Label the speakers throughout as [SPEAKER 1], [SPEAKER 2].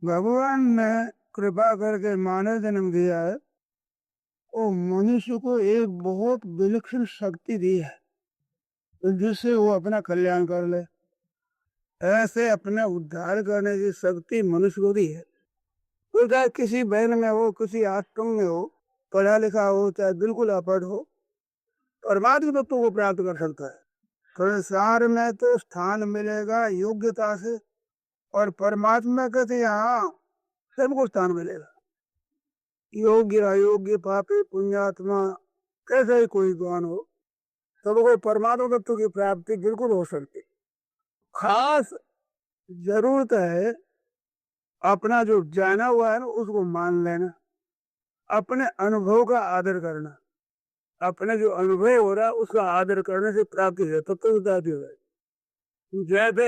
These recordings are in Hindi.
[SPEAKER 1] भगवान ने कृपा करके मानव जन्म दिया है और मनुष्य को एक बहुत विलक्षण शक्ति दी है जिससे वो अपना कल्याण कर ले। ऐसे अपना उद्धार करने की शक्ति मनुष्य को दी है। तो चाहे किसी बहन में हो, किसी आश्रम में हो, पढ़ा लिखा हो, चाहे बिल्कुल अपढ़ हो, परमात्मा तत्व को प्राप्त कर सकता है। संसार में तो स्थान मिलेगा योग्यता से, और परमात्मा के तो यहाँ सबको स्थान मिलेगा। योग्य अयोग्य पापी पुण्यात्मा कैसे ही कोई ज्ञान हो, सबको परमात्मा तत्व की प्राप्ति बिल्कुल हो सकती। खास जरूरत है अपना जो जाना हुआ है ना उसको मान लेना, अपने अनुभव का आदर करना। अपने जो अनुभव हो रहा है उसका आदर करने से प्राप्ति है, तब तो प्राप्ति हो जाए। जैसे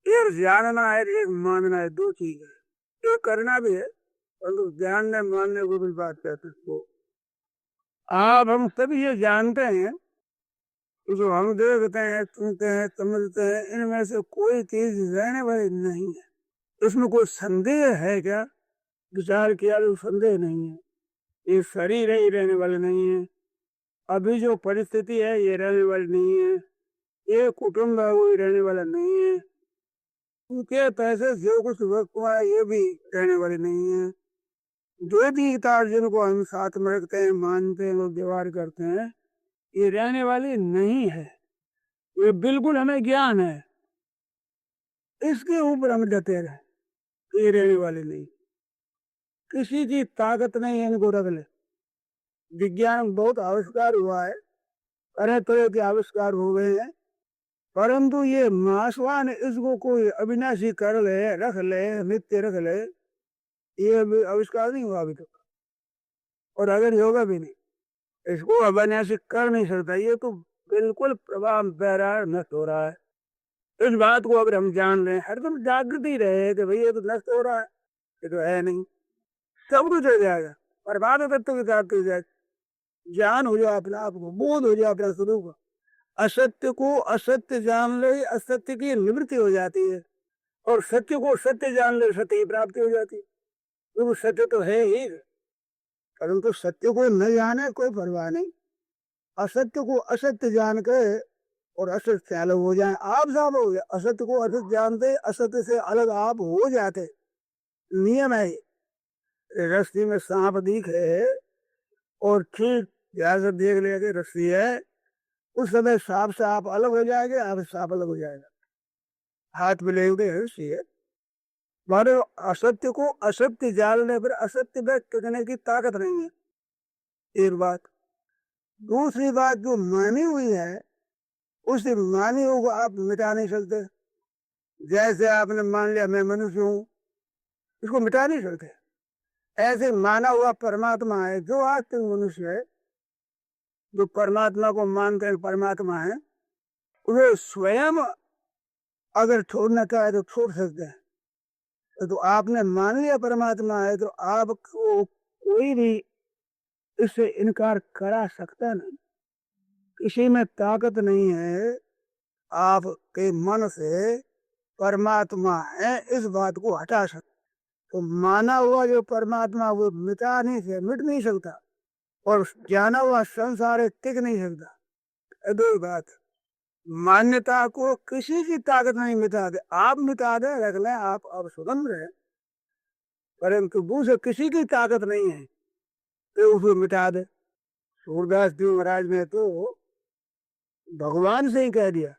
[SPEAKER 1] एक जानना है, एक मानना है, दो चीज है। एक करना भी है, परंतु जानने मानने को भी बात कहते हैं। आप हम सभी ये जानते हैं, जो हम देखते हैं, सुनते हैं, समझते हैं, इनमें से कोई चीज रहने वाली नहीं है। इसमें कोई संदेह है क्या? विचार किया तो संदेह नहीं है। ये शरीर है, ये रहने वाले नहीं है। अभी जो परिस्थिति है ये रहने वाली नहीं है। ये कुटुंब है वो रहने वाला नहीं है। उनके पैसे जो कुछ वक्त हुआ है ये भी रहने वाले नहीं है। जो भी तार जिनको हम साथ में रखते हैं, मानते हैं, लोग व्यवहार करते हैं, ये रहने वाली नहीं है। ये बिल्कुल हमें ज्ञान है, इसके ऊपर हम डटे रहे। ये रहने वाले नहीं, किसी की ताकत नहीं है इनको रख ले। विज्ञान बहुत आविष्कार हुआ है, तरह तरह के आविष्कार हो गए हैं, परंतु ये नाशवान इसको कोई अविनाशी कर ले, रख ले, नित्य रख ले, ये आविष्कार नहीं हुआ अभी तक। और अगर होगा भी नहीं, इसको अविनाशी कर नहीं सकता। ये तो बिल्कुल प्रभाव बहरार नष्ट हो रहा है। इस बात को अगर हम जान लें, हरदम जागृति रहे कि भाई ये तो नष्ट हो रहा है, ये तो है नहीं, सब कुछ हो जाएगा। परमात्मा तत्व के साथ हो जाए, ज्ञान हो जाए, अपने आप को बोध हो जाए, अपना स्वरूप। असत्य को असत्य जान ले, असत्य की निवृत्ति हो जाती है, और सत्य को सत्य जान ले, सत्य की प्राप्ति हो जाती है। तो सत्य तो है ही, परंतु सत्य को न जाने कोई परवाह नहीं। असत्य को असत्य जान के और असत्य से अलग हो जाए, आप साफ हो गए। असत्य को असत्य जानते, असत्य से अलग आप हो जाते। नियम है। रस्सी में सांप दिखे और ठीक ध्यान से देख लिया कि रस्सी है, उस समय सांप से आप अलग हो जाएंगे, आप सांप अलग हो जाएगा। हाथ में ले रस्सी है। मानो असत्य को असत्य जानने पर असत्य व्यक्त करने की ताकत नहीं है, एक बात। दूसरी बात, जो मानी हुई है उस मानी हुई को आप मिटा नहीं सकते। जैसे आपने मान लिया मैं मनुष्य हूं, इसको मिटा नहीं सकते। ऐसे माना हुआ परमात्मा है, जो आज तक मनुष्य है, जो परमात्मा को मानते हैं परमात्मा है, वे स्वयं अगर छोड़ना चाहे तो छोड़ सकते हैं। तो आपने मान लिया परमात्मा है, तो आपको कोई भी इससे इनकार करा सकता नहीं। किसी में ताकत नहीं है आपके मन से परमात्मा है इस बात को हटा सकते। तो माना हुआ जो परमात्मा वो मिट नहीं सकता, और जाना हुआ संसार टिक नहीं सकता। दो बात, मान्यता को किसी की ताकत नहीं मिटा दे। आप मिटा दे, रख लें, आप स्वतंत्र है, परंतु दूसरे किसी की ताकत नहीं है तो उसको मिटा दे। सूरदास जी महाराज ने तो भगवान से ही कह दिया,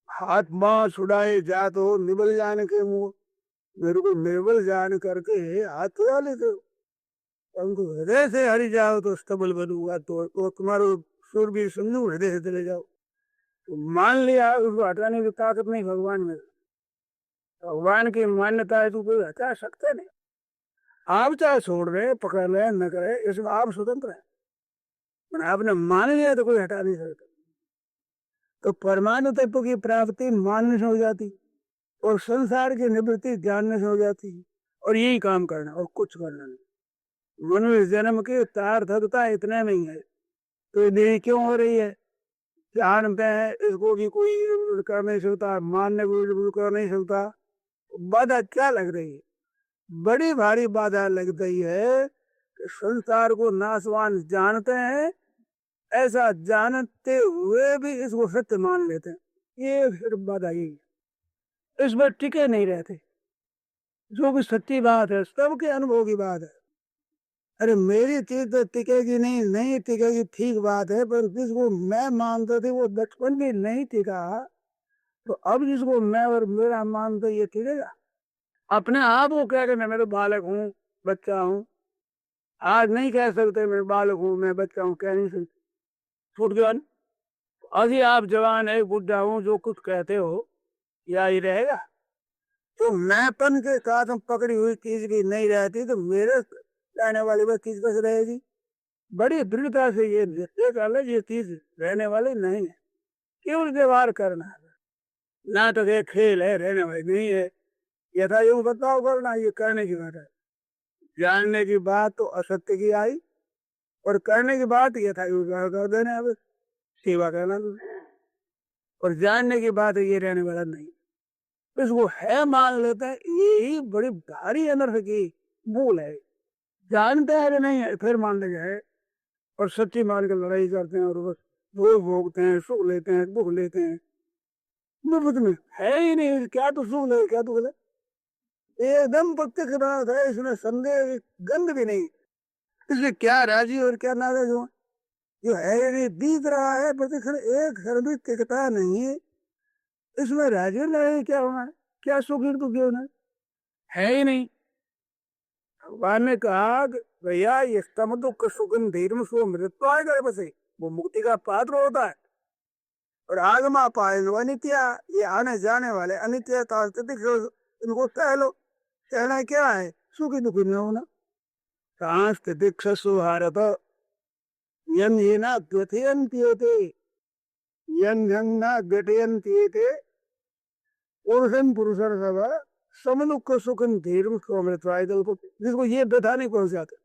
[SPEAKER 1] हाथ मां छुड़ाए जा तो निबल जाने के मुंह, मेरे को निर्बल जान करके हाथ छुड़ा लेते हो, परंतु हृदय से हरि जाओ तो स्तबल बनूंगा। तो तुम्हारा सुर भी सुनू, हृदय से चले जाओ। तो मान लिया, उसको हटाने की ताकत नहीं भगवान में। भगवान की मान्यता है तो कोई हटा सकते नहीं। आप चाहे छोड़ रहे, पकड़ रहे, न करे, इसमें आप स्वतंत्र है। आपने मान लिया तो कोई हटा नहीं सकता। तो परमाणु तत्व की प्राप्ति मानने से हो जाती, और संसार की निवृत्ति जानने से हो जाती, और यही काम करना और कुछ करना नहीं। मनुष्य जन्म की सार्थकता इतने में ही है। तो ये देरी क्यों हो रही है? जानते हैं इसको भी कोई कर नहीं सकता, मानने को भी कर नहीं सकता, बाधा क्या लग रही है? बड़ी भारी बाधा लग गई है कि संसार को नाशवान जानते हैं, ऐसा जानते हुए भी इसको सत्य मान लेते हैं। ये फिर बाधा यही है, इसमें टिके नहीं रहते। जो भी सच्ची बात है सबके अनुभव की बात है। अरे मेरी चीज तो टिकेगी नहीं, नहीं टिकेगी, ठीक बात है, पर जिसको मैं मानता थी वो बचपन में नहीं टिका, तो अब जिसको मैं और मेरा मानता ये टिकेगा? अपने आप को कह के मैं तो बालक हूँ, बच्चा हूँ। आज नहीं कह सकते मैं बालक हूँ, मैं बच्चा हूँ, कह नहीं सकते, छूट गया ना। अभी आप जवान है, बुढ़ा हूँ, जो कुछ कहते हो या ही रहेगा। तो मैंपन के साथ हम पकड़ी हुई चीज भी नहीं रहती तो मेरे रहने वाली बात चीज कैसे रहेगी? बड़ी दृढ़ता से ये निश्चय कर ले ये चीज रहने वाली नहीं है, केवल व्यवहार करना है। नाटक है, खेल है, रहने वाली नहीं है। यथा योग बताओ करना, ये करने की बात है। जानने की बात तो असत्य की आई, और करने की बात यथा योग कर देने, अब सेवा करना। और जानने की बात ये रहने वाला नहीं, इसको है मान लेते हैं, यही बड़ी भारी अनर्थ की भूल है। जानते हैं कि नहीं है, फिर मान लेते हैं और सच्ची मान के लड़ाई करते हैं, और बस भोग भोगते हैं, सुख लेते हैं, दुख लेते हैं। मुफ्त में है ही नहीं, क्या तो सुख ले, क्या दुख ले, एकदम प्रत्यक्ष बात है, इसमें संदेह गंध भी नहीं। इसलिए क्या राजी और क्या नाराज हो, जो है ही नहीं, दिख रहा है प्रत्यक्ष, एक क्षण भी टिकता नहीं है, इसमें राजी नहीं, क्या होना है, क्या सुखी दुखी होना है ही नहीं। भगवान ने कहा भैया ये स्तम दुख सुखम धीरम सो मृत्यु आएगा, बस वो मुक्ति का पात्र होता है। और आगमा पाए अनित्य, ये आने जाने वाले अनित्य, इनको सह लो। कहना क्या है, सुखी दुखी नहीं होना। सांस्थितिक सुहारत यन ये ना ग्रथयन्ति होते, यन ना ग्रथयन्ति थे, पुरुषन पुरुषर सब समनुख सुखन धीरम सोमृतवाय, जिसको ये व्यथा नहीं पहुंचाते।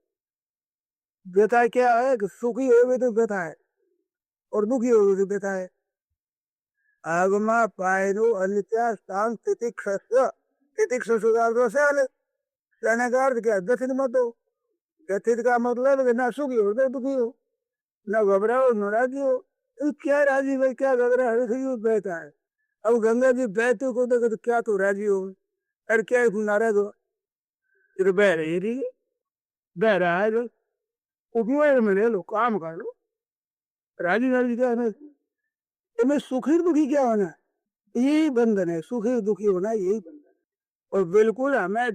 [SPEAKER 1] व्यथा क्या है कि सुखी हो तो व्यथा है, और दुखी हो तो व्यथा है। आगमा पायनो अनित्या स्थान तितिक्ष, तितिक्ष कहने का अर्थ क्या, व्यथित मत हो। व्यथित का मतलब है ना सुखी हो ना दुखी हो, ना घबराओ न राजी हो। तो क्या राजी भाई, क्या घबरा बहता है। अब गंगा जी बहते को देखो तो क्या तो राजी हो, अरे क्या नाराज हो, फिर बह रही है, ठीक है, बह रहा है जो उपयोग में ले लो, काम कर लो, राजी राजी क्या है, इसमें सुखी दुखी क्या होना है, यही बंधन है, सुखी दुखी होना यही बंधन है। और बिल्कुल हमें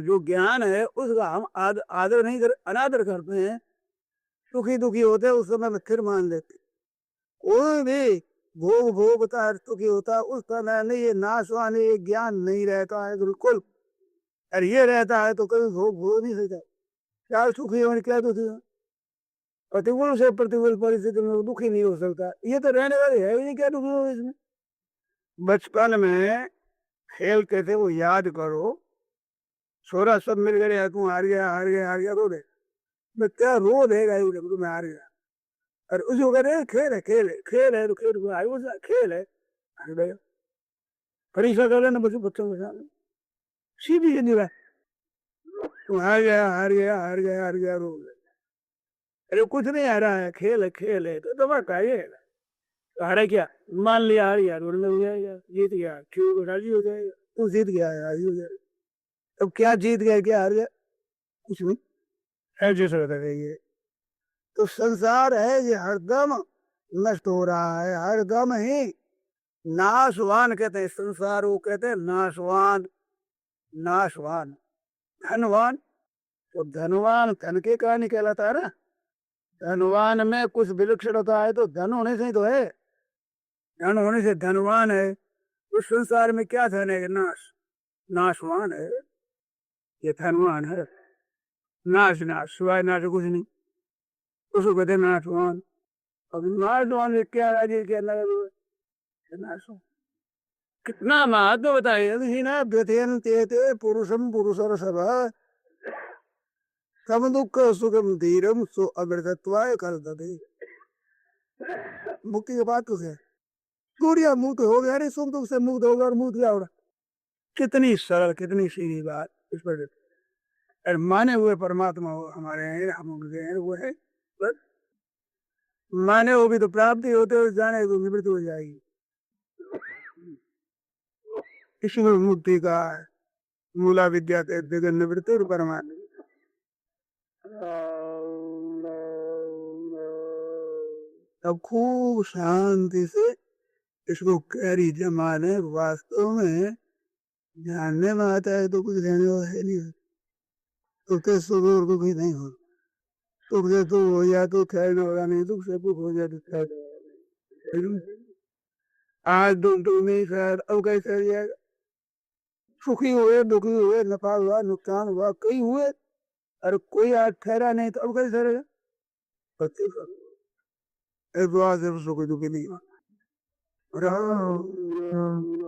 [SPEAKER 1] जो ज्ञान है उसका हम आदर नहीं कर, अनादर करते हैं। सुखी दुखी होते हैं उस समय में फिर मान लेते, कोई भी भोग भोगता है सुखी होता है उस समय नहीं, ये नाशवान ये ज्ञान नहीं रहता है बिल्कुल। और ये रहता है तो कभी भोग भोग नहीं सकता, क्या सुखी हो क्या दुखी हो। प्रतिकूल से प्रतिकूल परिस्थिति में दुखी नहीं हो सकता, ये तो रहने वाले है ही नहीं, क्या दुखी हो इसमें। बचपन में खेलते थे वो याद करो, छोरा सब मिल गए, तू हार गया हार गया हार गया, रो दे, मैं क्या रो देगा, मैं हार गया। और उसको कह रहे खेल है, खेल है, खेल है, तो खेल आई खेल है, हार गया। परीक्षा कर लेना बच्चों के सामने, सीधी सीधी बात, तू हार गया हार गया हार गया हार गया, रो गया। अरे कुछ नहीं हारा है, खेल है, तो तुम्हारा चाहिए हारा क्या, मान लिया हार गया, हो जाएगा, जीत गया क्यों, राजी हो जाएगा, तू जीत गया है, राजी हो जाएगा। अब क्या जीत गया क्या हार गया, कुछ नहीं, एडजस्ट होता है ये। तो संसार है ये हरदम नष्ट हो रहा है, हरदम ही नाशवान कहते हैं संसार, वो कहते हैं नाशवान, नाशवान। धनवान, तो धनवान धन के कारण कहलाता है ना, धनवान में कुछ विलक्षणता है तो धन होने से ही तो है, धन होने से धनवान है। उस संसार में क्या धन है, नाश, नाशवान है, ये धनवान है। नाश नाश सिवाय नाश कुछ नहीं, उसको कहते हैं नाशवान। अब नाशवान क्या राज्य के अंदर नाशवान, कितना महत्व बताइए ना, व्यथेन ते पुरुषम पुरुषर सब सम दुख सुखम धीरम सो अमृतत्वाय कर दे। मुक्ति के बाद तो है सूर्य मुक्त हो गया, अरे सुख दुख से मुक्त होगा और मुक्त क्या होगा, कितनी सरल कितनी सीधी बात। इस पर और माने हुए परमात्मा वो हमारे हैं, हम उनके हैं, वो है बस। माने वो भी तो प्राप्ति होते हो, जाने तो निवृत्ति हो जाएगी। ईश्वर मुक्ति का मूला विद्या के निवृत्ति और परमात्मा। तब खूब शांति से इसको कैरी जमाने, वास्तव में जानने में आता है तो कुछ लेने वाला है नहीं, तो कैसे तो भी नहीं हो, तुझ से तो हो जाए तो खैर न होगा, नहीं तुझ से कुछ हो जाए तो खैर। आज तुम नहीं खैर, अब कैसे हो जाएगा? सुखी हुए दुखी हुए, नफा हुआ नुकसान हुआ, कई हुए, और कोई आज ठहरा नहीं तो अब कैसे रहेगा? इस बात से सुखी दुखी नहीं हुआ। राम राम।